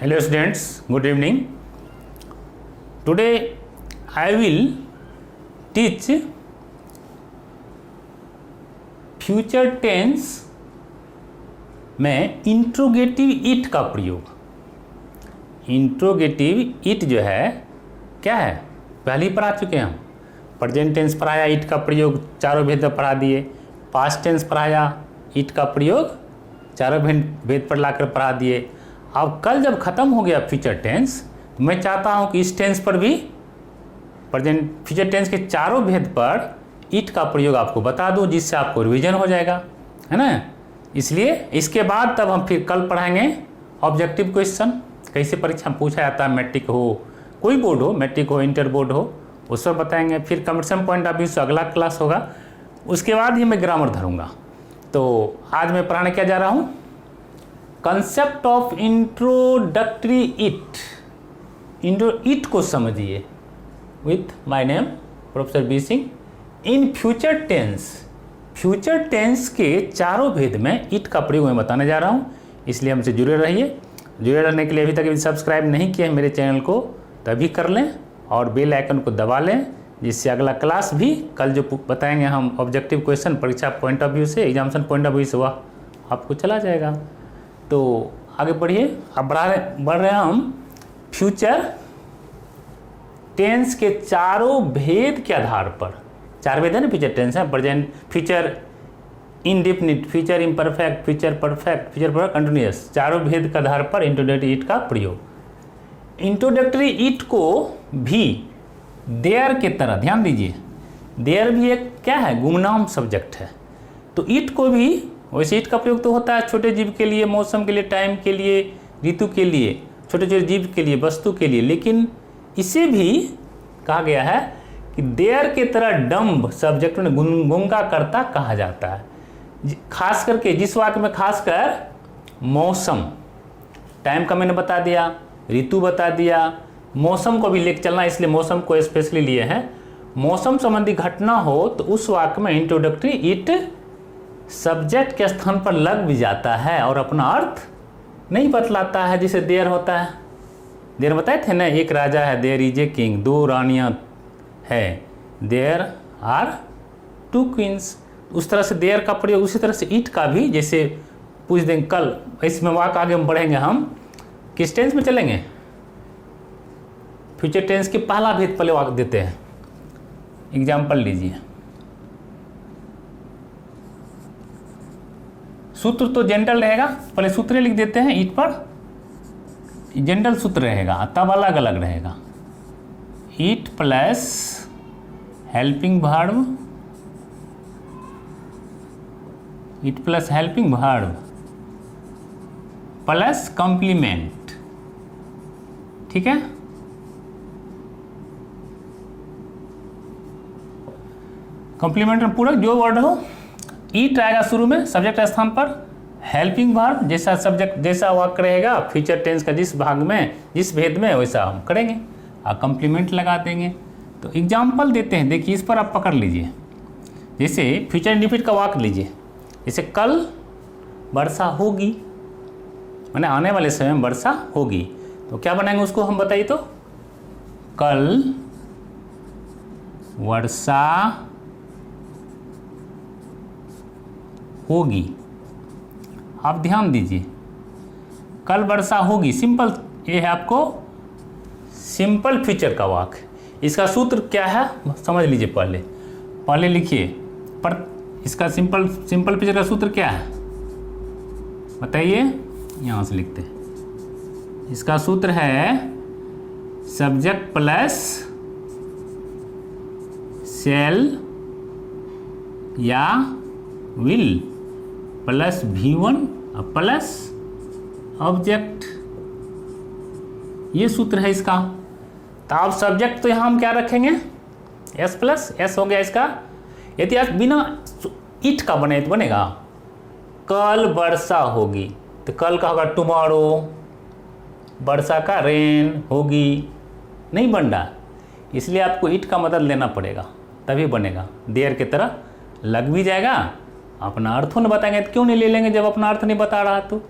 Hello students, good evening. Today I will teach future tense में interrogative it का प्रयोग। Interrogative it जो है क्या है, पहले ही पढ़ा चुके हैं हम। प्रेजेंट टेंस पढ़ाया, इट का प्रयोग चारों भेद पर पढ़ा दिए। पास्ट टेंस पढ़ाया, इट का प्रयोग चारों भेद पर लाकर पढ़ा दिए। अब कल जब ख़त्म हो गया फ्यूचर टेंस, तो मैं चाहता हूं कि इस टेंस पर भी प्रेजेंट फ्यूचर टेंस के चारों भेद पर इट का प्रयोग आपको बता दूं, जिससे आपको रिवीजन हो जाएगा, है ना। इसलिए इसके बाद तब हम फिर कल पढ़ाएंगे ऑब्जेक्टिव क्वेश्चन, कैसे परीक्षा में पूछा जाता है, मैट्रिक हो, कोई बोर्ड हो, मैट्रिक हो, इंटर बोर्ड हो, उस पर बताएंगे। फिर कंपटीशन पॉइंट ऑफ व्यू से अगला क्लास होगा, उसके बाद ही मैं ग्रामर धरूंगा। तो आज मैं पढ़ाने क्या जा रहा हूँ, concept of introductory it. It को समझिए with my name professor B Singh in future tense. Future tense के चारों भेद में इट का प्रयोग मैं बताने जा रहा हूँ, इसलिए हमसे जुड़े रहिए। जुड़े रहने के लिए अभी तक यदि सब्सक्राइब नहीं किया है मेरे चैनल को, तभी कर लें और बेल आइकन को दबा लें, जिससे अगला क्लास भी कल जो बताएंगे हम ऑब्जेक्टिव क्वेश्चन परीक्षा पॉइंट ऑफ व्यू से, एग्जामिनेशन पॉइंट ऑफ व्यू से, वह आपको चला जाएगा। तो आगे बढ़िए। अब बढ़ रहे हैं हम फ्यूचर टेंस के चारों भेद के आधार पर। चार भेद है ना फ्यूचर टेंस है, present, future indefinite, future imperfect, future perfect, future perfect, continuous. चारों भेद के आधार पर इंट्रोडक्टरी इट का प्रयोग। इंट्रोडक्टरी इट को भी देयर के तरह, ध्यान दीजिए, देयर भी एक क्या है, गुमनाम सब्जेक्ट है। तो इट को भी वैसे इट का प्रयोग तो होता है छोटे जीव के लिए, मौसम के लिए, टाइम के लिए, ऋतु के लिए, छोटे छोटे जीव के लिए, वस्तु के लिए, लेकिन इसे भी कहा गया है कि देयर के तरह डम्ब सब्जेक्ट में गुंगा करता कहा जाता है। खास करके जिस वाक्य में खासकर मौसम, टाइम का मैंने बता दिया, ऋतु बता दिया, मौसम को भी लेकर चलना, इसलिए मौसम को स्पेशली लिए हैं। मौसम संबंधी घटना हो तो उस वाक्य में इंट्रोडक्टरी इट सब्जेक्ट के स्थान पर लग भी जाता है और अपना अर्थ नहीं बतलाता है, जिसे देयर होता है। देयर बताए थे ना, एक राजा है, देयर इज ए किंग, दो रानियां है, देयर आर टू क्वींस। उस तरह से देयर का प्रयोग, उसी तरह से इट का भी, जैसे पूछ देंगे कल, इसमें वाक्य आगे हम बढ़ेंगे, हम किस टेंस में चलेंगे, फ्यूचर टेंस के पहला भेद पहले वाक्य देते हैं। एग्जाम्पल लीजिए, सूत्र तो जनरल रहेगा, पहले सूत्र लिख देते हैं इट पर, जनरल सूत्र रहेगा, तब अलग अलग रहेगा। It plus helping verb, it plus helping verb plus complement, ठीक है। कॉम्प्लीमेंट में पूरक जो वर्ड हो, ईट आएगा शुरू में सब्जेक्ट स्थान पर, हेल्पिंग वर्ब जैसा सब्जेक्ट, जैसा वाक्य रहेगा फ्यूचर टेंस का जिस भाग में, जिस भेद में, वैसा हम करेंगे और कॉम्प्लीमेंट लगा देंगे। तो एग्जाम्पल देते हैं, देखिए इस पर आप पकड़ लीजिए। जैसे फ्यूचर इंडेफिनिट का वाक्य लीजिए, जैसे कल वर्षा होगी, माने आने वाले समय में वर्षा होगी, तो क्या बनाएंगे उसको हम बताइए। तो कल वर्षा होगी। आप ध्यान दीजिए, कल वर्षा होगी, सिंपल, ये है आपको सिंपल फ्यूचर का वाक्य। इसका सूत्र क्या है समझ लीजिए, पहले लिखिए, पर इसका सिंपल फ्यूचर का सूत्र क्या है बताइए, यहाँ से लिखते हैं। इसका सूत्र है सब्जेक्ट प्लस शेल या will plus V1 plus object, ये सूत्र है इसका। तो आप सब्जेक्ट तो यहाँ हम क्या रखेंगे, S प्लस S हो गया इसका। यदि आप बिना इट का बने तो बनेगा कल वर्षा होगी, तो कल का होगा टुमारो, वर्षा का रेन होगी, नहीं बन रहा, इसलिए आपको इट का मदद लेना पड़ेगा, तभी बनेगा। देयर की तरह लग भी जाएगा, अपना अर्थ न बताएंगे तो क्यों नहीं ले लेंगे, जब अपना अर्थ नहीं बता रहा तो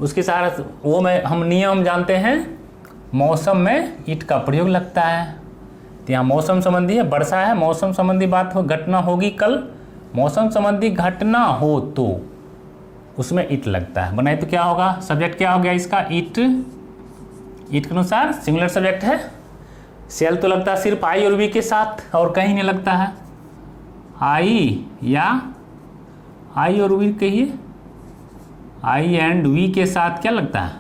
उसके सहारा वो में हम नियम जानते हैं, मौसम में इट का प्रयोग लगता है। तो यहाँ मौसम संबंधी है, वर्षा है, मौसम संबंधी बात हो, घटना होगी कल, मौसम संबंधी घटना हो तो उसमें इट लगता है। बनाए तो क्या होगा, सब्जेक्ट क्या हो गया इसका, इट। इट के अनुसार सिंगुलर सब्जेक्ट है। सेल तो लगता है सिर्फ आई और वी के साथ और कहीं नहीं लगता है। आई या आई और वी कहिए, आई एंड वी के साथ क्या लगता है,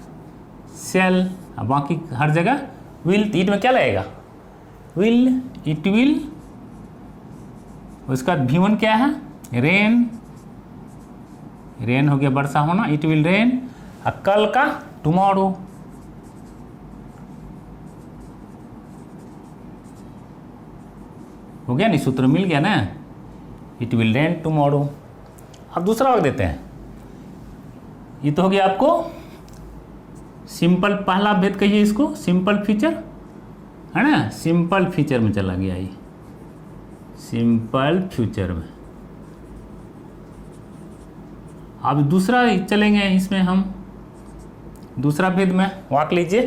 सेल। अब बाकी हर जगह विल। इट में क्या लगेगा, विल, इट विल। उसका V1 क्या है, रेन। रेन हो गया वर्षा होना, इट विल रेन। और कल का टुमारो। हो गया नहीं, सूत्र मिल गया ना, इट विल रेन टुमारो। अब दूसरा वाक्य देते हैं। ये तो हो गया आपको सिंपल, पहला भेद कहिए इसको, सिंपल फीचर है ना, सिंपल फीचर में चला गया ये, सिंपल फ्यूचर में। अब दूसरा चलेंगे इसमें हम, दूसरा भेद में वाक्य लीजिए,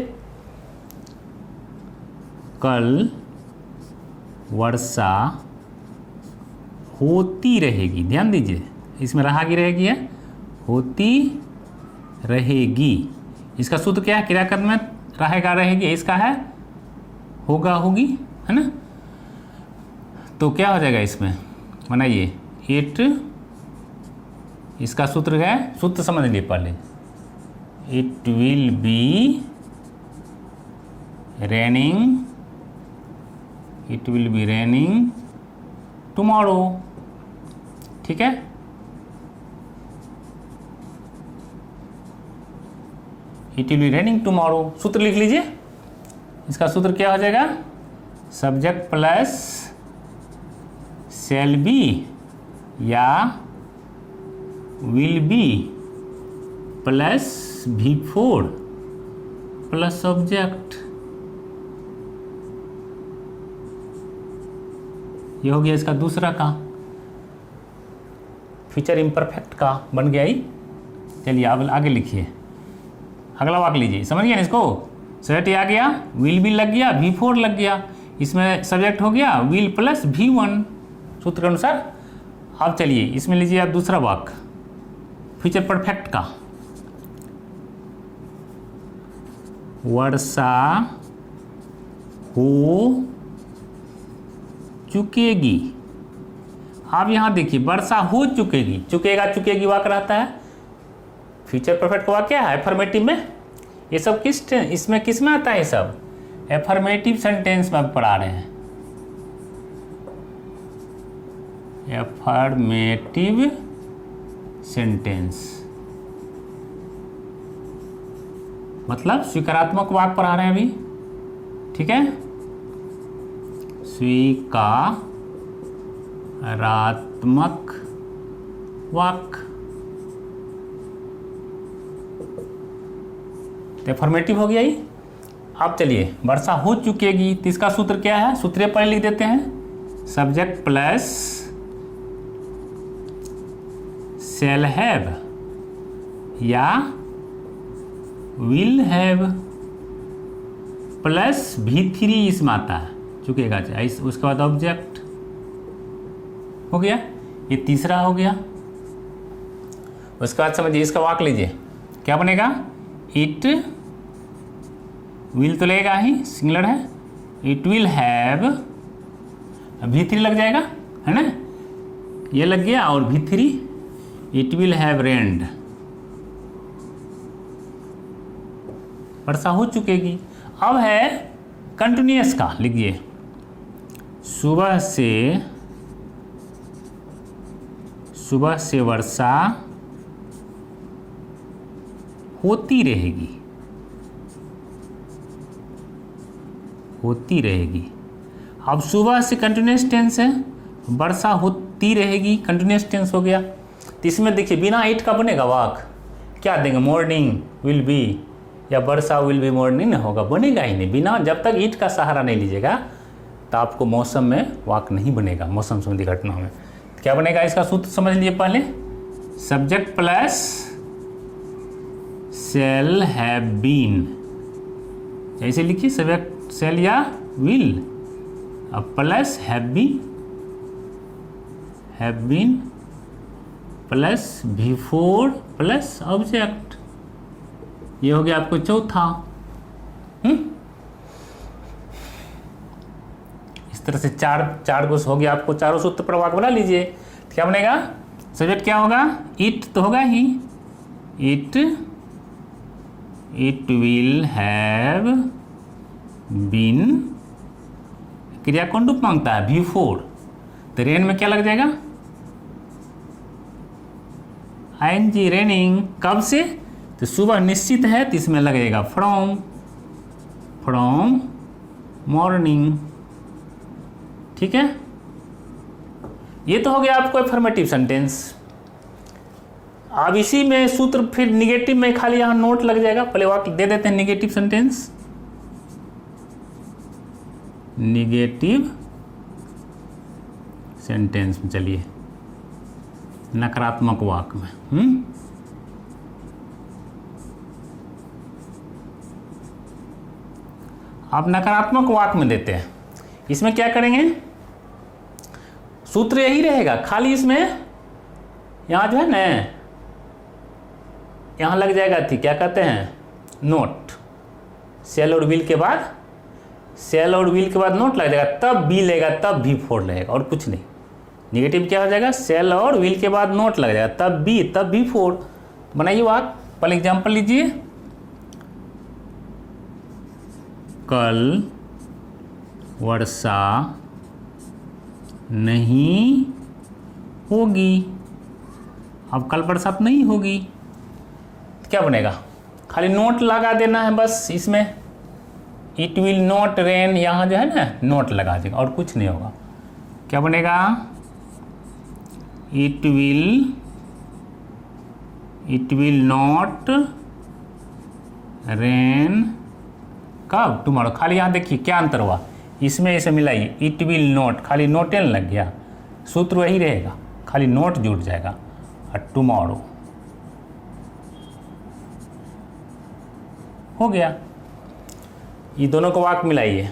कल वर्षा होती रहेगी। ध्यान दीजिए, इसमें रहागी रहेगी है, होती रहेगी। इसका सूत्र क्या है, क्रियाकर्म में रहेगा रहेगी, इसका है होगा होगी, है ना। तो क्या हो जाएगा इसमें, बनाइए, इट। इसका सूत्र है, सूत्र समझ लीजिए पहले, it will be raining, it will be raining tomorrow. ठीक है, it will be raining tomorrow. सूत्र लिख लीजिए, इसका सूत्र क्या हो जाएगा, सब्जेक्ट प्लस शैल बी या will be plus V4 plus subject. ये हो गया इसका दूसरा का, फ्यूचर इम्परफेक्ट का बन गया ही। चलिए अब आगे लिखिए, अगला वाक्य लीजिए, समझ गया इसको। सब्जेक्ट आ गया, विल बी लग गया, V4 लग गया, इसमें सब्जेक्ट हो गया विल प्लस V1 सूत्र के अनुसार। अब चलिए इसमें लीजिए आप दूसरा वाक्य फ्यूचर परफेक्ट का, वर्षा हो चुकेगी। आप यहाँ देखिए, वर्षा हो चुकेगी, चुकेगा चुकेगी वाक्य रहता है। फ्यूचर परफेक्ट का वाक्य क्या है, एफर्मेटिव में। ये सब इसमें किस में आता है, ये सब एफर्मेटिव सेंटेंस में पढ़ा रहे हैं। एफर्मेटिव सेंटेंस मतलब स्वीकारात्मक वाक्य पढ़ा रहे हैं अभी। ठीक है, स्वीकारात्मक वाक्य तो एफर्मेटिव हो गया ही। अब चलिए, वर्षा हो चुकेगी, तो इसका सूत्र क्या है, सूत्र पहले लिख देते हैं, सब्जेक्ट प्लस शैल हैव या विल हैव प्लस V3 इसमें आता है, चुकेगा चाहिए, उसके बाद ऑब्जेक्ट हो गया। ये तीसरा हो गया। उसके बाद समझिए, इसका वाक्य लीजिए, क्या बनेगा, इट विल तो लगेगा ही, सिंगुलर है, इट विल हैव, V3 लग जाएगा, है ना, ये लग गया, और V3 इट विल हैव रेन्ड, वर्षा हो चुकेगी। अब है कंटिन्यूअस का, लिखिए, सुबह से वर्षा होती रहेगी, होती रहेगी। अब सुबह से कंटिन्यूअस टेंस है, वर्षा होती रहेगी कंटिन्यूअस टेंस हो गया। तो इसमें देखिए, बिना इट का बनेगा वाक्य, क्या देंगे, मॉर्निंग विल बी या वर्षा विल बी मॉर्निंग नहीं होगा, बनेगा ही नहीं। बिना, जब तक इट का सहारा नहीं लीजिएगा तो आपको मौसम में वाक्य नहीं बनेगा, मौसम संबंधी घटना में। तो क्या बनेगा, इसका सूत्र समझ लीजिए पहले, subject plus shall have been, ऐसे लिखिए सब्जेक्ट shall या will, अब plus have been plus before plus object, ये हो गया आपको चौथा। इस तरह से चार को हो गया आपको, चारों सूत्र पर वाक्य बना लीजिए। क्या बनेगा? सब्जेक्ट क्या होगा? इट तो होगा ही, इट विल हैव बीन, क्रिया कौन रूप मांगता है? बिफोर, तो रेन में क्या लग जाएगा? ING, raining. कब से? तो सुबह निश्चित है तो इसमें लगेगा फ्रॉम मॉर्निंग। ठीक है, ये तो हो गया आपको अफर्मेटिव सेंटेंस। अब इसी में सूत्र फिर निगेटिव में खाली यहां नोट लग जाएगा। पहले वाक्य दे देते हैं निगेटिव सेंटेंस, निगेटिव सेंटेंस में चलिए, नकारात्मक वाक्य में। आप नकारात्मक वाक्य में देते हैं, इसमें क्या करेंगे? सूत्र यही रहेगा, खाली इसमें यहां जो है ना, यहां लग जाएगा थी, क्या कहते हैं? नोट। सेल और विल के बाद, सेल और विल के बाद नोट लग जाएगा, तब बी लेगा, तब भी फोर लगेगा, और कुछ नहीं। निगेटिव क्या हो जाएगा? सेल और विल के बाद नोट लग जाएगा, तब बी, तब भी फोर। बनाइए वाक्य। पहले एग्जाम्पल लीजिए, कल वर्षा नहीं होगी। अब कल बरसात नहीं होगी, क्या बनेगा? खाली नोट लगा देना है बस इसमें, इट विल नॉट रेन, यहाँ जो है ना नोट लगा देगा, और कुछ नहीं होगा। क्या बनेगा? इट विल नॉट रेन कब? टुमारो। खाली यहाँ देखिए क्या अंतर हुआ, इसमें इसे मिलाइए, इट विल नॉट, खाली नोट एन लग गया, सूत्र वही रहेगा, खाली नोट जुड़ जाएगा, और टुमारो हो गया। ये दोनों को वाक्य मिलाइए,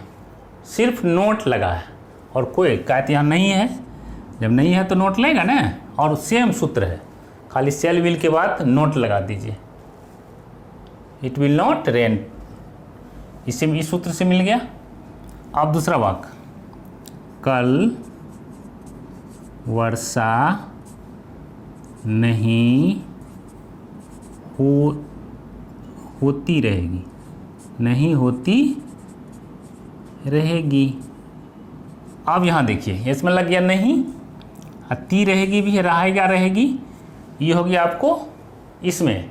सिर्फ नोट लगा है और कोई कायत यहाँ नहीं है। जब नहीं है तो नोट लेगा ना, और सेम सूत्र है, खाली सेल विल के बाद नोट लगा दीजिए, इट विल नॉट रेन, इससे इस सूत्र से मिल गया। अब दूसरा वाक्य, कल वर्षा नहीं होती रहेगी, नहीं होती रहेगी। अब यहाँ देखिए, इसमें लग गया नहीं, ती रहेगी भी है, रहेगा रहेगी, ये हो गया आपको इसमें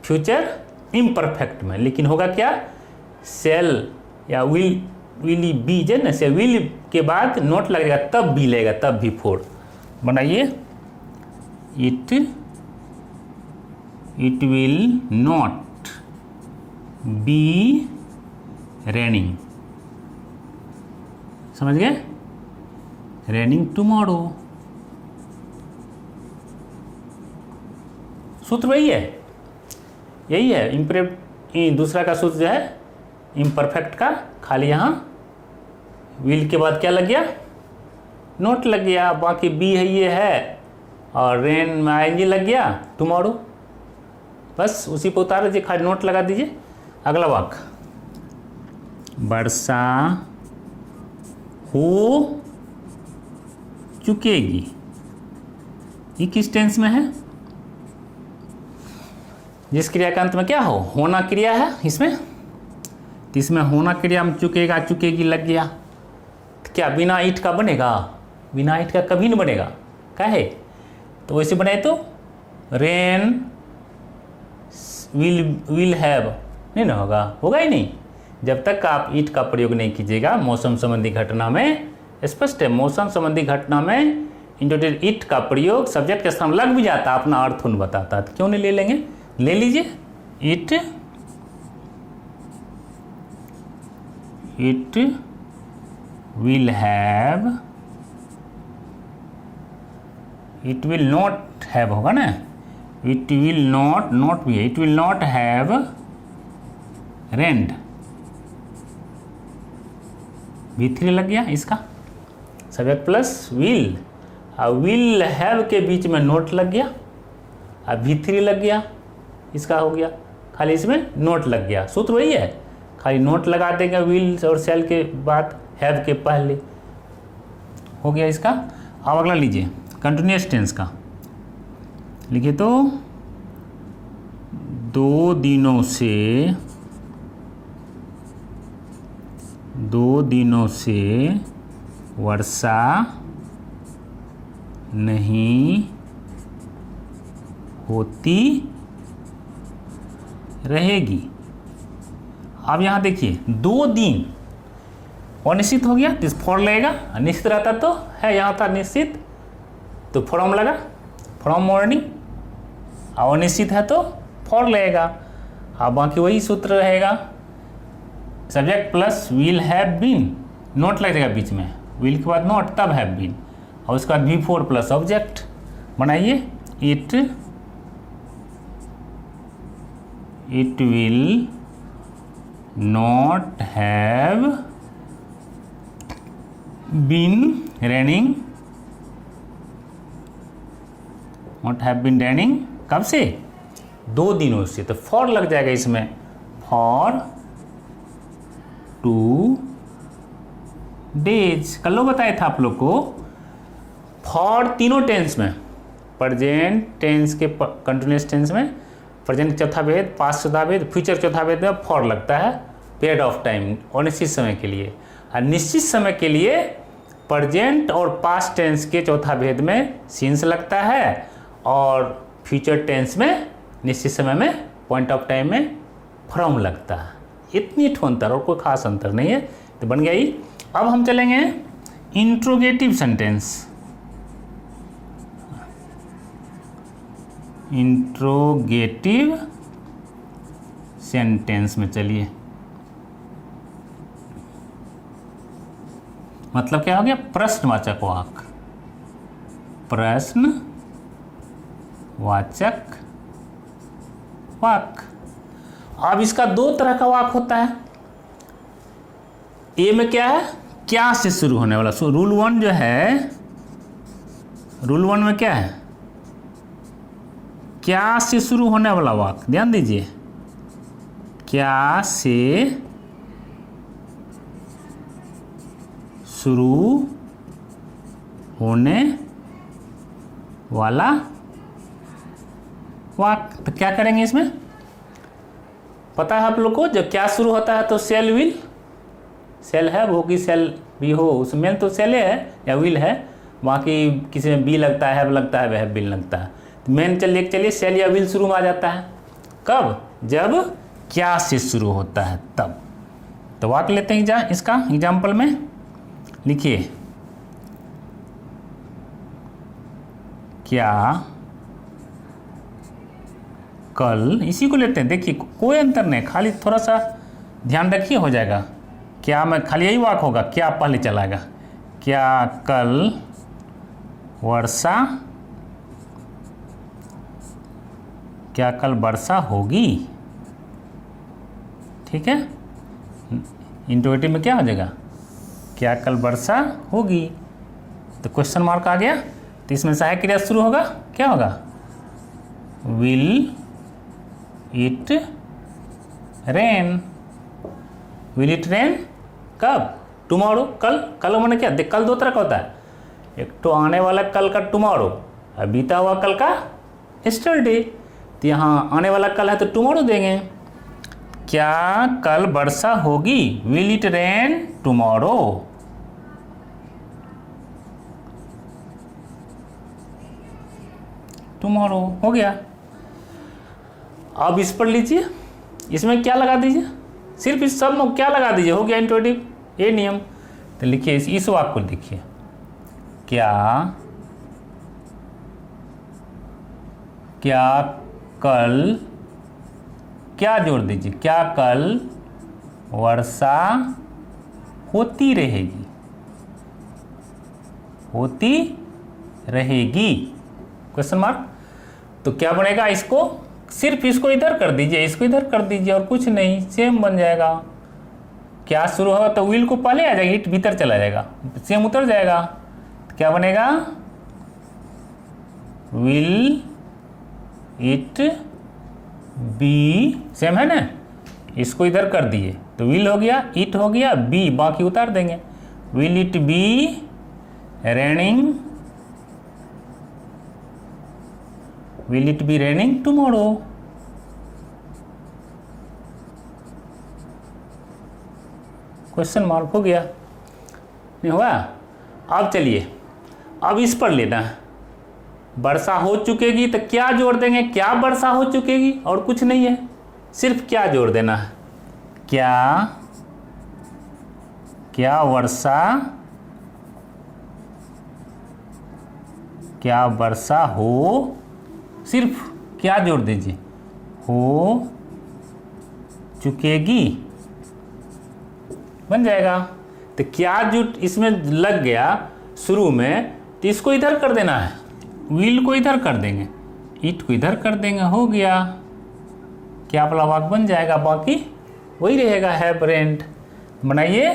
फ्यूचर इम्परफेक्ट में। लेकिन होगा क्या? सेल या विल बी जो ना, से विल के बाद नोट लगेगा, तब भी लेगा, तब भी फोर। बनाइए, it will not be raining, समझ गए? Raining tomorrow. सूत्र वही है, यही है। दूसरा का सूत्र जो है इम्परफेक्ट का, खाली यहाँ विल के बाद क्या लग गया? नोट लग गया, बाकी बी है ये है, और रेन में आएंगे लग गया, टुमारो, बस उसी को उतार दीजिए, खाली नोट लगा दीजिए। अगला वाक्य, वर्षा हो चुकेगी, ये किस टेंस में है? जिस क्रिया का अंत में क्या हो, होना क्रिया है इसमें, तो इसमें होना क्रिया में चुकेगा, चुकेगी लग गया, तो क्या बिना ईट का बनेगा? बिना ईट का कभी नहीं बनेगा, काहे? तो वैसे बनाए तो रेन विल हैव नहीं ना होगा, होगा ही नहीं जब तक आप ईट का प्रयोग नहीं कीजिएगा। मौसम संबंधी घटना में स्पष्ट है, मौसम संबंधी घटना में इंटोटेड ईट का प्रयोग सब्जेक्ट के स्थान लग भी जाता, अपना अर्थ उन बताता, तो क्यों नहीं ले लेंगे? ले लीजिए, it will have, it will not have होगा ना, इट विल नॉट, नॉट भी है, it will not have rained, V3 लग गया इसका, सब्जेक्ट प्लस विल, और विल हैव के बीच में नोट लग गया, अब V3 लग गया, इसका हो गया, खाली इसमें नोट लग गया, सूत्र वही है, खाली नोट लगा देंगे विल और सेल के बाद, हैव के पहले, हो गया इसका। अब अगला लीजिए कंटिन्यूअस टेंस का, लिखिए तो 2 दिनों से वर्षा नहीं होती रहेगी। अब यहाँ देखिए 2 दिन अनिश्चित हो गया, तो फॉर लगेगा, निश्चित रहता तो है, यहाँ था निश्चित तो फ्रॉम लगा, फ्रॉम मॉर्निंग, और अनिश्चित है तो फॉर लगेगा। अब बाकी वही सूत्र रहेगा, subject plus will have been, not लग जाएगा बीच में, विल के बाद नोट तब हैव बीन, और उसके बाद V4 प्लस ऑब्जेक्ट बनाइए, it will not have been raining, not have been raining कब से, 2 दिनों से, तो फॉर लग जाएगा इसमें, फॉर 2 डेज। कल लो बताया था आप लोग को, फॉर तीनों टेंस में, प्रेजेंट टेंस के कंटिन्यूअस टेंस में प्रेजेंट चौथा भेद, पास्ट चौथा भेद, फ्यूचर चौथा भेद में फॉर लगता है पीरियड ऑफ टाइम और निश्चित समय के लिए, और निश्चित समय के लिए प्रेजेंट और पास्ट टेंस के चौथा भेद में सिंस लगता है, और फ्यूचर टेंस में निश्चित समय में पॉइंट ऑफ टाइम में फ्रॉम लगता है। इतनी ठो अंतर और कोई खास अंतर नहीं है, तो बन गया ही। अब हम चलेंगे इंट्रोगेटिव सेंटेंस, इंट्रोगेटिव सेंटेंस में चलिए, मतलब क्या हो गया, प्रश्नवाचक वाक्य, प्रश्नवाचक वाक्य। अब इसका 2 तरह का वाक्य होता है, ए में क्या है, क्या से शुरू होने वाला, रूल 1 जो है, रूल 1 में क्या है, क्या से शुरू होने वाला वाक्य, ध्यान दीजिए, क्या से शुरू होने वाला वाक्य। तो क्या करेंगे इसमें, पता है आप लोग को, जब क्या शुरू होता है तो सेल विल, सेल है वो कि सेल भी हो, उसमें तो सेल है या विल है, बाकी किसी में बी लगता है, हैव लगता है, वह बिल लगता है, तो मेन चलिए सेल या विल शुरू में आ जाता है, कब, जब क्या से शुरू होता है तब। तो वाक्य लेते हैं इसका एग्जाम्पल में, लिखिए क्या कल, इसी को लेते हैं, देखिए कोई अंतर नहीं, खाली थोड़ा सा ध्यान रखिए, हो जाएगा, क्या में खाली यही वाक्य होगा, क्या पहले चलाएगा, क्या कल वर्षा, क्या कल वर्षा होगी, ठीक है, इंट्रोगेटिव में क्या हो जाएगा, क्या कल वर्षा होगी, तो क्वेश्चन मार्क आ गया, तो इसमें सहायक क्रिया शुरू होगा, क्या होगा, will it rain, will it rain कब, टुमारो, कल, कल मैंने क्या देख, कल 2 तरह का होता है, एक तो आने वाला कल का टुमारो, और बीता हुआ कल का यस्टरडे, तो यहाँ आने वाला कल है तो टुमारो देंगे, क्या कल वर्षा होगी, will it rain tomorrow, tomorrow हो गया। अब इस पर लीजिए, इसमें क्या लगा दीजिए, सिर्फ इस सब में क्या लगा दीजिए, हो गया इंट्रोगेटिव, ये नियम। तो लिखिए इस वाक्य को लिखिए, क्या कल, क्या जोड़ दीजिए, क्या कल वर्षा होती रहेगी, होती रहेगी, क्वेश्चन मार्क, तो क्या बनेगा, इसको सिर्फ इसको इधर कर दीजिए, इसको इधर कर दीजिए और कुछ नहीं, सेम बन जाएगा। क्या शुरू होगा तो विल को पहले आ जाएगा, इट भीतर चला जाएगा, सेम उतर जाएगा। क्या बनेगा, विल इट बी, सेम है ना। इसको इधर कर दिए तो विल हो गया, इट हो गया, बी बाकी उतार देंगे। Will it B raining, will it B raining tomorrow. Question mark हो गया, नहीं हुआ। अब चलिए, अब इस पर लेना है, वर्षा हो चुकेगी तो क्या जोड़ देंगे, क्या वर्षा हो चुकेगी, और कुछ नहीं है, सिर्फ क्या जोड़ देना है, क्या वर्षा हो, सिर्फ क्या जोड़ दीजिए, हो चुकेगी, बन जाएगा। तो क्या जो इसमें लग गया शुरू में, तो इसको इधर कर देना है, विल को इधर कर देंगे, इट को इधर कर देंगे, हो गया, क्या वाला वाक्य बन जाएगा, बाकी वही रहेगा, हैव रेंट। बनाइए,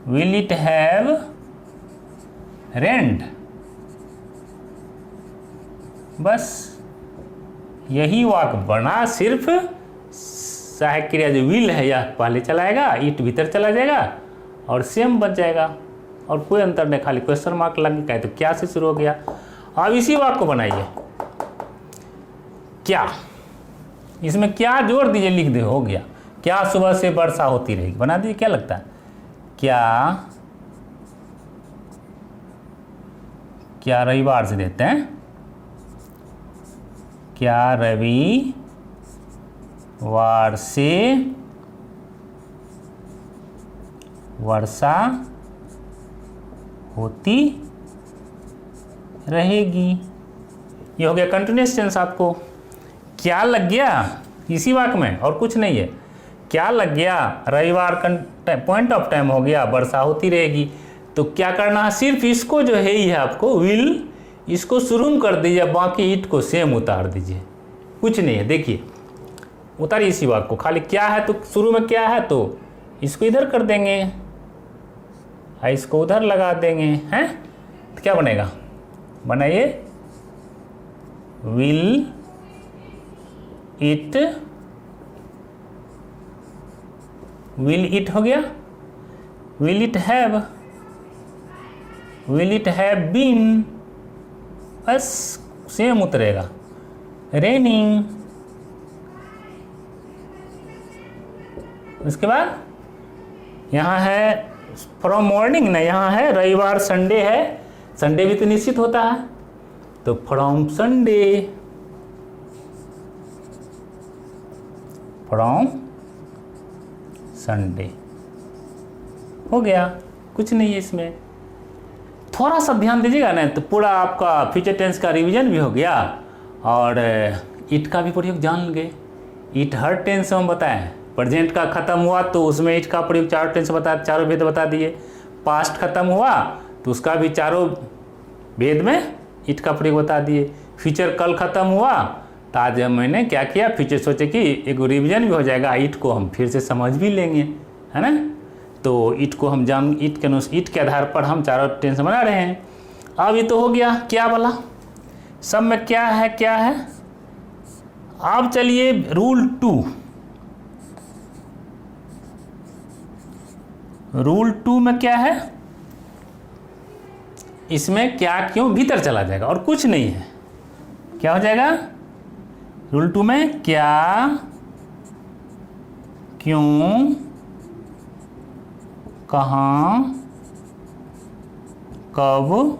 विल इट हैव रेंट, बस यही वाक्य बना। सिर्फ सहायक क्रिया जो विल है यह पहले चलाएगा, इट भीतर चला जाएगा और सेम बच जाएगा, और कोई अंतर नहीं, खाली क्वेश्चन मार्क लग गया तो क्या से शुरू हो गया। अब इसी वाक्य को बनाइए, क्या, इसमें क्या जोड़ दीजिए, लिख दे, हो गया, क्या सुबह से वर्षा होती रहेगी, बना दीजिए। क्या लगता है, क्या रविवार से देते हैं, क्या रविवार से वर्षा होती रहेगी। ये हो गया कंटिन्यूअस टेंस। आपको क्या लग गया इसी वाक्य में, और कुछ नहीं है, क्या लग गया, रविवार का पॉइंट ऑफ टाइम हो गया, वर्षा होती रहेगी। तो क्या करना है, सिर्फ इसको जो है ही है आपको, विल इसको शुरू में कर दीजिए, बाकी इट को सेम उतार दीजिए, कुछ नहीं है। देखिए उतारिए इसी वाक्य को, खाली क्या है तो शुरू में क्या है तो इसको इधर कर देंगे, इसको उधर लगा देंगे, हैं, तो क्या बनेगा, बनाइए, विल इट हो गया, विल इट हैव बीन, बस सेम उतरेगा, रेनिंग। उसके बाद यहाँ है फ्रॉम मॉर्निंग ना, यहाँ है रविवार, संडे है, संडे भी तो निश्चित होता है, तो फ्रॉम संडे हो गया, कुछ नहीं है इसमें। थोड़ा सा ध्यान दीजिएगा ना तो पूरा आपका फ्यूचर टेंस का रिवीजन भी हो गया, और इट का भी प्रयोग जान गए। इट हर टेंस हम बताएं, प्रेजेंट का खत्म हुआ तो उसमें इट का प्रयोग चारों टेंस चारों भेद बता दिए, पास्ट खत्म हुआ तो उसका भी चारों भेद में इट का प्रयोग बता दिए, फ्यूचर कल खत्म हुआ तो आज मैंने क्या किया, फ्यूचर सोचे कि एक रिवीजन भी हो जाएगा, इट को हम फिर से समझ भी लेंगे, है ना। तो इट को हम इट के आधार पर हम चारों टेंस बना रहे हैं। अब ये तो हो गया क्या वाला, सब में क्या है। अब चलिए रूल 2 में क्या है, इसमें क्या क्यों भीतर चला जाएगा और कुछ नहीं है, क्या हो जाएगा, रूल 2 में क्या क्यों कहाँ कब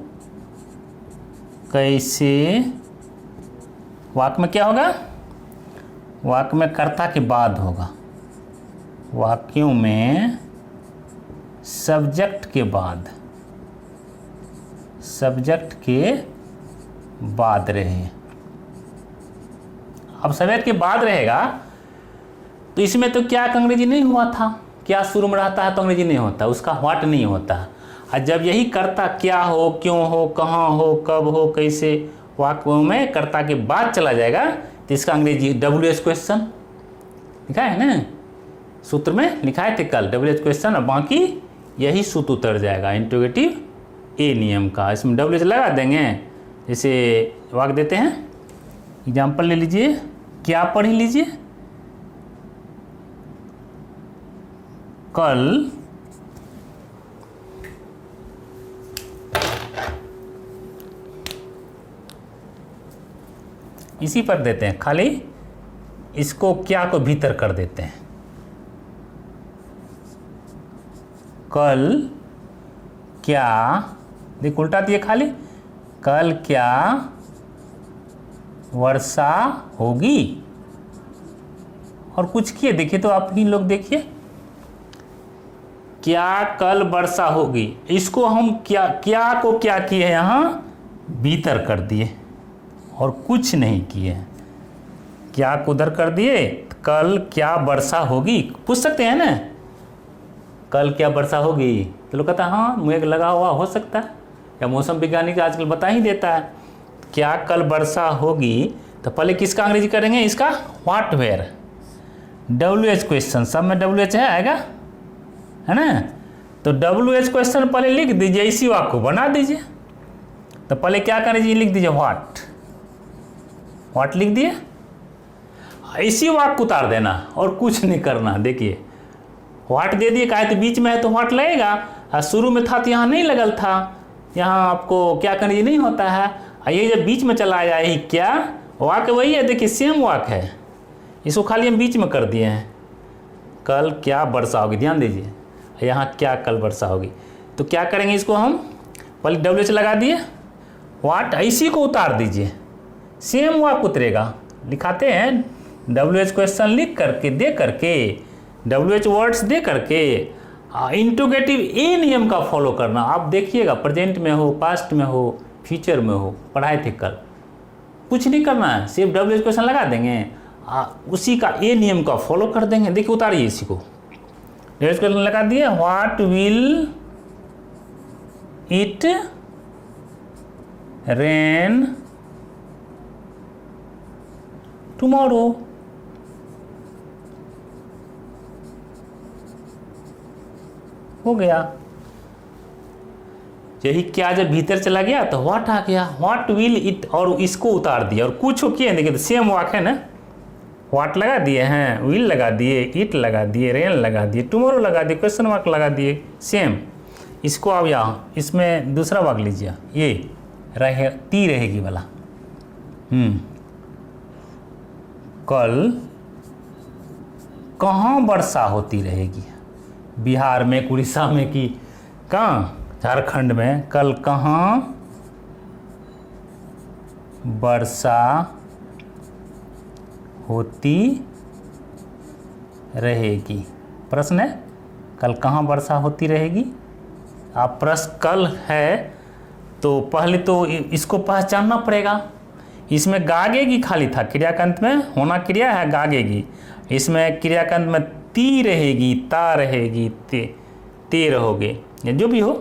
कैसे। वाक्य में क्या होगा, वाक्य में कर्ता के बाद होगा, वाक्यों में सब्जेक्ट के बाद रहे। अब सब्जेक्ट के बाद रहेगा तो इसमें तो क्या अंग्रेजी नहीं हुआ था, क्या शुरू में रहता है तो अंग्रेजी नहीं होता, उसका व्हाट नहीं होता। और जब यही कर्ता क्या हो, क्यों हो, कहाँ हो, कब हो, कैसे वाक्य में कर्ता के बाद चला जाएगा तो इसका अंग्रेजी WH क्वेश्चन लिखा है ना, सूत्र में लिखाए थे कल WH क्वेश्चन, और बाकी यही सूत्र उतर जाएगा इंट्रोगेटिव ए नियम का। इसमें WH लगा देंगे। जैसे वाक्य देते हैं, एग्जाम्पल ले लीजिए, क्या पढ़ लीजिए, कल इसी पर देते हैं, खाली इसको क्या को भीतर कर देते हैं। कल क्या, देख उल्टा दिए, खाली कल क्या वर्षा होगी, और कुछ किए देखिए तो आप ही लोग देखिए, क्या कल वर्षा होगी, इसको हम क्या को क्या किए यहाँ भीतर कर दिए और कुछ नहीं किए। क्या को उधर कर दिए, कल क्या वर्षा होगी, पूछ सकते हैं ना, कल क्या वर्षा होगी, तो लोग कहता है हाँ मेघ लगा हुआ हो सकता है, या मौसम वैज्ञानिक आजकल बता ही देता है क्या कल वर्षा होगी। तो पहले किसका अंग्रेजी करेंगे, इसका व्हाट वेयर, WH क्वेश्चन, सब में WH है आएगा, है ना। तो WH क्वेश्चन पहले लिख दीजिए, इसी वाक्य को बना दीजिए। तो पहले क्या करें, लिख दीजिए व्हाट लिख दिए, इसी वाक्य उतार देना और कुछ नहीं करना। देखिए व्हाट दे दिए, कहा तो बीच में है तो व्हाट लगेगा, और शुरू में था तो यहाँ नहीं लगल था, यहाँ आपको क्या करना नहीं होता है, ये जब बीच में चला आया यही क्या, वाक्य वही है, देखिए सेम वाक्य है, इसको खाली हम बीच में कर दिए हैं, कल क्या वर्षा होगी, ध्यान दीजिए यहाँ क्या कल वर्षा होगी। तो क्या करेंगे, इसको हम पहले WH लगा दिए, व्हाट इसी को उतार दीजिए, सेम वाक्य उतरेगा। लिखाते हैं WH क्वेश्चन लिख करके दे करके, WH वर्ड्स दे करके इंट्रोगेटिव ए नियम का फॉलो करना। आप देखिएगा प्रेजेंट में हो, पास्ट में हो, फ्यूचर में हो, पढ़ाए थे कल, कुछ नहीं करना है, सिर्फ WH क्वेश्चन लगा देंगे, उसी का ए नियम का फॉलो कर देंगे। देखिए उतारिए इसी को, WH क्वेश्चन लगा दिए, what will it rain tomorrow, हो गया। यही क्या जब भीतर चला गया तो व्हाट आ गया, व्हाट विल इट, और इसको उतार दिया और कुछ हो किया, देखिए सेम वाक्य है ना, व्हाट लगा दिए हैं, विल लगा दिए, इट लगा दिए, रेन लगा दिए, टुमारो लगा दिए, क्वेश्चन मार्क लगा दिए, सेम। इसको अब यहाँ इसमें दूसरा वाक्य लीजिए, ये रहे ती रहेगी वाला, कल कहाँ वर्षा होती रहेगी, बिहार में, उड़ीसा में, कि कहाँ, झारखंड में, कल कहाँ वर्षा होती रहेगी। प्रश्न है कल कहाँ वर्षा होती रहेगी। आप प्रश्न कल है तो पहले तो इसको पहचानना पड़ेगा। इसमें गागेगी खाली था, क्रियाकंत में होना क्रिया है गागेगी, इसमें क्रियाकंत में ती रहेगी, ता रहेगी, ते रहोगे, जो भी हो।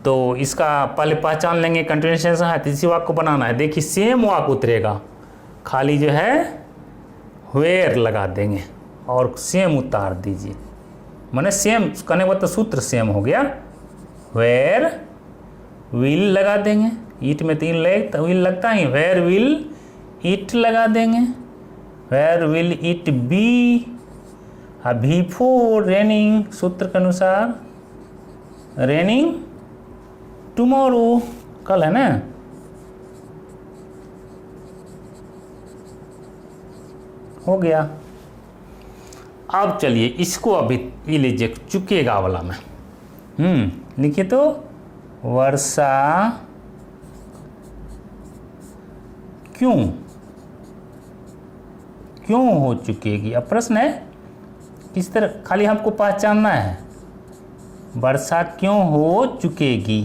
तो इसका पहले पहचान लेंगे, कंटिन्यूएशन है तो इसी वाक्य को बनाना है। देखिए सेम वाक्य उतरेगा, खाली जो है वेयर लगा देंगे और सेम उतार दीजिए, माने सेम करने के बाद तो सूत्र सेम हो गया। वेयर विल लगा देंगे, ईट में 3 तो विल लगता ही, वेयर विल इट लगा देंगे, where will it be, before raining, सूत्र के अनुसार रेनिंग टुमारो, कल है ना। हो गया। अब चलिए इसको अभी ये लीजिए चुकेगा वाला में, लिखिए तो वर्षा क्यों हो चुकेगी। अब प्रश्न है किस तरह, खाली हमको पहचानना है वर्षा क्यों हो चुकेगी।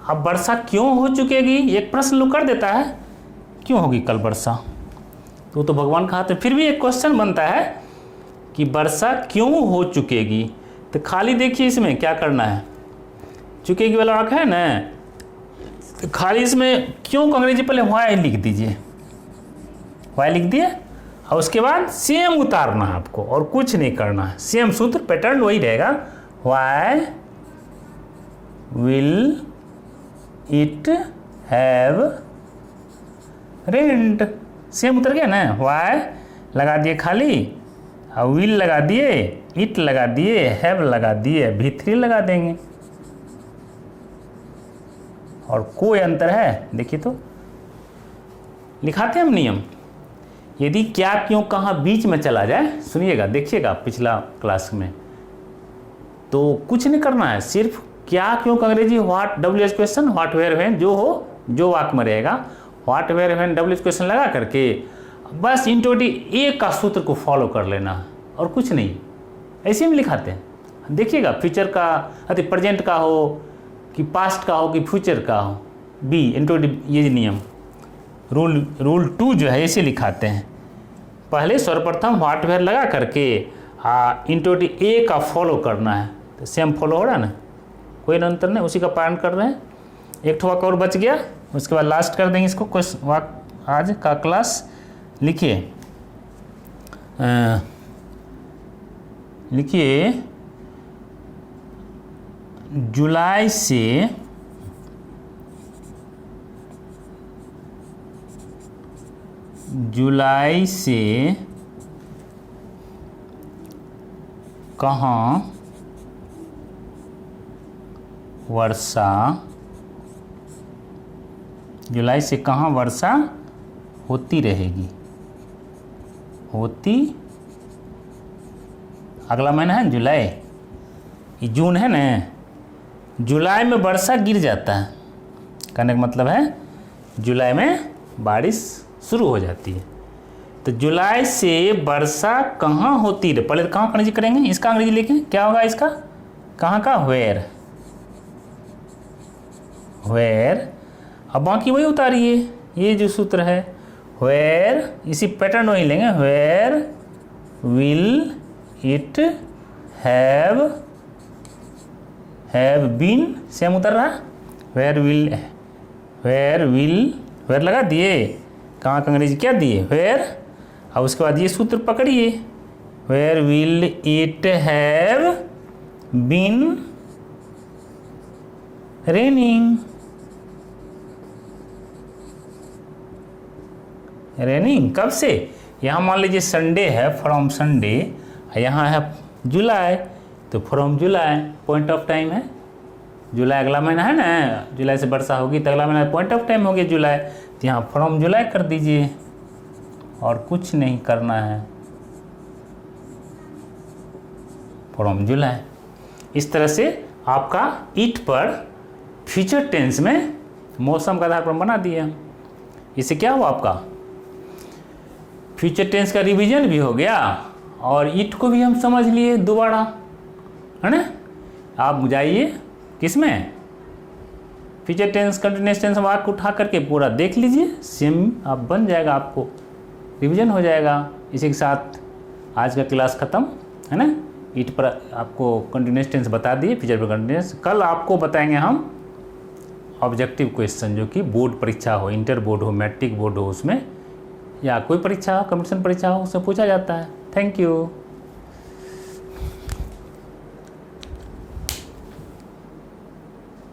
अब वर्षा क्यों हो चुकेगी एक प्रश्न लोग कर देता है, क्यों होगी कल वर्षा, तो भगवान का हाथ है। फिर भी एक क्वेश्चन बनता है कि वर्षा क्यों हो चुकेगी। तो खाली देखिए इसमें क्या करना है, चूंकि की वाला वाक्य है ना, तो खाली इसमें क्यों को अंग्रेजी पहले वाई लिख दीजिए, वाई लिख दिए और उसके बाद सेम उतारना है आपको और कुछ नहीं करना है। सेम सूत्र पैटर्न वही रहेगा, why will it have rained. Same उतर गया ना, वाई लगा दिए खाली और विल लगा दिए, इट लगा दिए, हैव लगा दिए, V3 लगा देंगे। और कोई अंतर है देखिए तो, लिखाते हैं हम नियम। यदि क्या क्यों कहाँ बीच में चला जाए, सुनिएगा देखिएगा पिछला क्लास में, तो कुछ नहीं करना है, सिर्फ क्या क्यों का अंग्रेजी what WH question, what where when जो हो जो वाक्य में रहेगा, what where when WH question लगा करके बस इंटोडी ए का सूत्र को फॉलो कर लेना और कुछ नहीं। ऐसे में लिखाते हैं, देखिएगा फ्यूचर का अति प्रेजेंट का हो कि पास्ट का हो कि फ्यूचर का हो, बी इंटोडी ये नियम रूल 2 जो है ऐसे लिखाते हैं। पहले सर्वप्रथम व्हाट वेयर लगा करके इंटोडी ए का फॉलो करना है, तो सेम फॉलो हो रहा है ना, कोई अंतर नहीं, उसी का पालन कर रहे हैं। एक ठोक और बच गया, उसके बाद लास्ट कर देंगे इसको। आज का क्लास लिखिए, लिखिए जुलाई से कहाँ वर्षा, जुलाई से कहाँ वर्षा होती रहेगी, होती, अगला महीना है जुलाई, ये जून है ना, जुलाई में वर्षा गिर जाता है, कहने का मतलब है जुलाई में बारिश शुरू हो जाती है। तो जुलाई से वर्षा कहाँ होती रहे, पहले कहाँ अंग्रेजी करेंगे, इसका अंग्रेजी लिखें, क्या होगा इसका, कहाँ का, वेयर, वेयर। अब बाकी वही उतारिए, ये जो सूत्र है वेयर, इसी पैटर्न वही लेंगे, where will it have been, same उतर रहा, वेयर वेयर लगा दिए, कहाँ का अंग्रेजी क्या दिए, वेयर, और उसके बाद ये सूत्र पकड़िए, where will it have been raining, raining कब से, यहाँ मान लीजिए संडे है, फ्रॉम संडे, यहाँ है जुलाई, तो from July point of time है, जुलाई अगला महीना है ना, जुलाई से वर्षा होगी तो अगला महीना पॉइंट ऑफ टाइम हो गया जुलाई, तो यहाँ फ्रॉम जुलाई कर दीजिए और कुछ नहीं करना है, फ्रॉम जुलाई। इस तरह से आपका इट पर फ्यूचर टेंस में मौसम का आधार पर बना दिए हम। इससे क्या हुआ, आपका फ्यूचर टेंस का रिवीजन भी हो गया और इट को भी हम समझ लिए दोबारा, है ना। आप जाइए किस में, फ्यूचर टेंस कंटिन्यूअस टेंस वाक्य उठा करके पूरा देख लीजिए, सेम आप बन जाएगा, आपको रिवीजन हो जाएगा। इसी के साथ आज का क्लास ख़त्म, है ना। इट पर आपको कंटिन्यूअस टेंस बता दिए, फ्यूचर पर कंटिन्यूअस। कल आपको बताएंगे हम ऑब्जेक्टिव क्वेश्चन, जो कि बोर्ड परीक्षा हो, इंटर बोर्ड हो, मैट्रिक बोर्ड हो, उसमें या कोई परीक्षा हो, कंपटीशन परीक्षा हो, उससे पूछा जाता है। Thank you.